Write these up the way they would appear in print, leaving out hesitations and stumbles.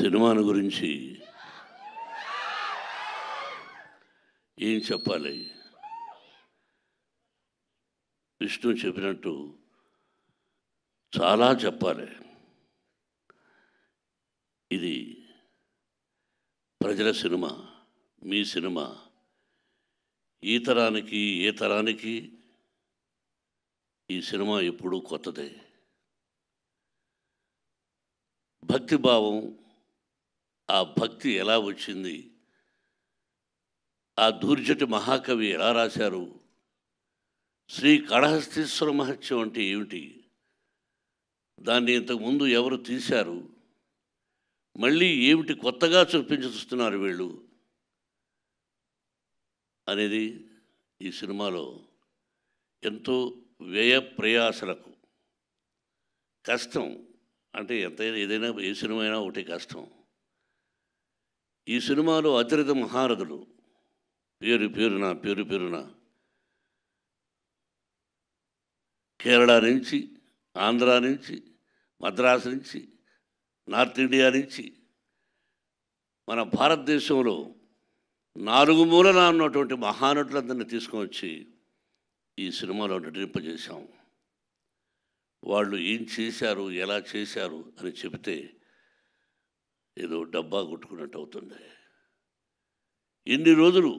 సినిమాను గురించి ఏం చెప్పాలి? విష్ణు చెప్పినట్టు చాలా చెప్పాలి. ఇది ప్రజల సినిమా, మీ సినిమా. ఈ తరానికి ఏ తరానికి ఈ సినిమా ఎప్పుడూ కొత్తదే. భక్తిభావం, ఆ భక్తి ఎలా వచ్చింది, ఆ దూర్జటి మహాకవి ఎలా రాశారు, శ్రీ కాళహస్తీశ్వర మహత్యం అంటే ఏమిటి, దాన్ని ఇంతకుముందు ఎవరు తీశారు, మళ్ళీ ఏమిటి కొత్తగా చూస్తున్నారు వీళ్ళు అనేది ఈ సినిమాలో ఎంతో వ్యయ ప్రయాసలకు కష్టం. అంటే ఎంతైనా ఏదైనా ఏ సినిమా అయినా ఒకటి కష్టం. ఈ సినిమాలో అతిరథ మహారథులు పేరు పేరున కేరళ నుంచి, ఆంధ్ర నుంచి, మద్రాసు నుంచి, నార్త్ ఇండియా నుంచి, మన భారతదేశంలో 4 మూలలా ఉన్నటువంటి మహానటులందరినీ తీసుకొని ఈ సినిమాలో నటింపజేశాం. వాళ్ళు ఏం చేశారు, ఎలా చేశారు అని చెబితే ఏదో డబ్బా కొట్టుకున్నట్టు అవుతుంది. ఎన్ని రోజులు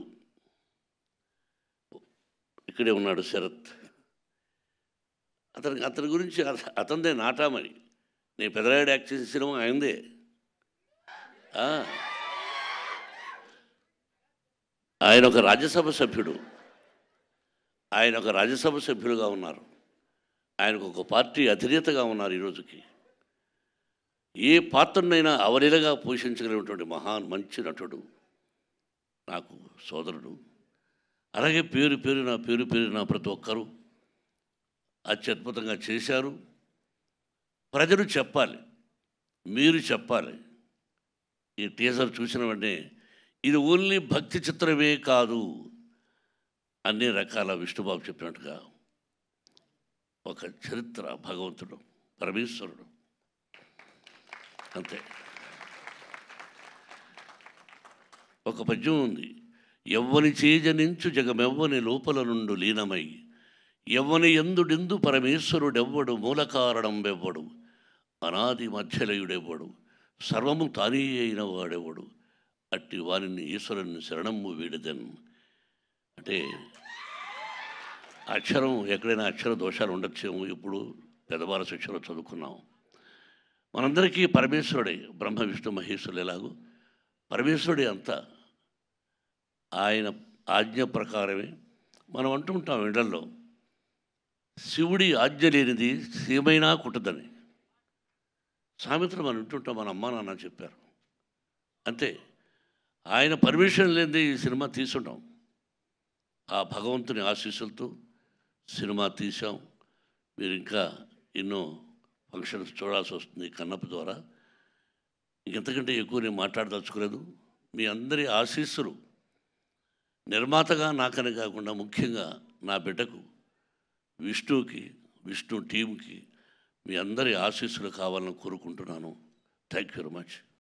ఇక్కడే ఉన్నాడు శరత్. అతని గురించి అతనిదే నాటామని. నేను పెదరాయుడు యాక్ట్ చేసిన సినిమా అయిందే. ఆయన ఒక రాజ్యసభ సభ్యుడుగా ఉన్నారు. ఆయనకు ఒక పార్టీ అధినేతగా ఉన్నారు. ఈరోజుకి ఏ పాత్రనైనా అవలీలగా పోషించగలిగినటువంటి మంచి నటుడు, నాకు సోదరుడు. అలాగే పేరున ప్రతి ఒక్కరూ అత్యద్భుతంగా చేశారు. ప్రజలు చెప్పాలి, మీరు చెప్పాలి. ఈ టీజర్ చూసిన వెంటనే ఇది ఓన్లీ భక్తి చిత్రమే కాదు, అన్ని రకాల విష్ణుబాబు చెప్పినట్టుగా ఒక చరిత్ర, భగవంతుడు, పరమేశ్వరుడు, అంతే. ఒక పద్యం ఉంది, ఎవ్వని చేజనించు జగమెవ్వని లోపల నుండు లీనమై, ఎవ్వని ఎందుడెందు పరమేశ్వరుడెవ్వడు, మూల కారణం వెవ్వడు, అనాది మధ్యలయుడెవ్వడు, సర్వము తానే అయిన వాడెవ్వడు, అట్టి వారిని ఈశ్వరుని శరణము వీడదన్. అంటే అక్షరం ఎక్కడైనా అక్షర దోషాలు ఉండొచ్చేమో. ఇప్పుడు పెద్దవాళ్ళ శిక్షలో చదువుకున్నాం. మనందరికీ పరమేశ్వరుడే, బ్రహ్మ విష్ణు మహేశ్వరులు ఎలాగో పరమేశ్వరుడే అంతా. ఆయన ఆజ్ఞ ప్రకారమే మనం అంటుంటాం ఇళ్లలో, శివుడి ఆజ్ఞ లేనిది సీమైనా కుట్టదని సామెతలు మనం వింటుంటాం. మన అమ్మ నాన్న చెప్పారు అంతే. ఆయన పర్మిషన్ లేనిది ఈ సినిమా తీసుంటాం. ఆ భగవంతుని ఆశీస్సులతో సినిమా తీసాం. మీరు ఇంకా ఎన్నో ఫంక్షన్స్ చూడాల్సి వస్తుంది కన్నప్ప ద్వారా. ఇంకెంతకంటే ఎక్కువ నేను మాట్లాడదలుచుకోలేదు. మీ అందరి ఆశీస్సులు నిర్మాతగా నాకనే కాకుండా ముఖ్యంగా నా బిడ్డకు విష్ణుకి, విష్ణు టీంకి మీ అందరి ఆశీస్సులు కావాలని కోరుకుంటున్నాను. Thank you very much.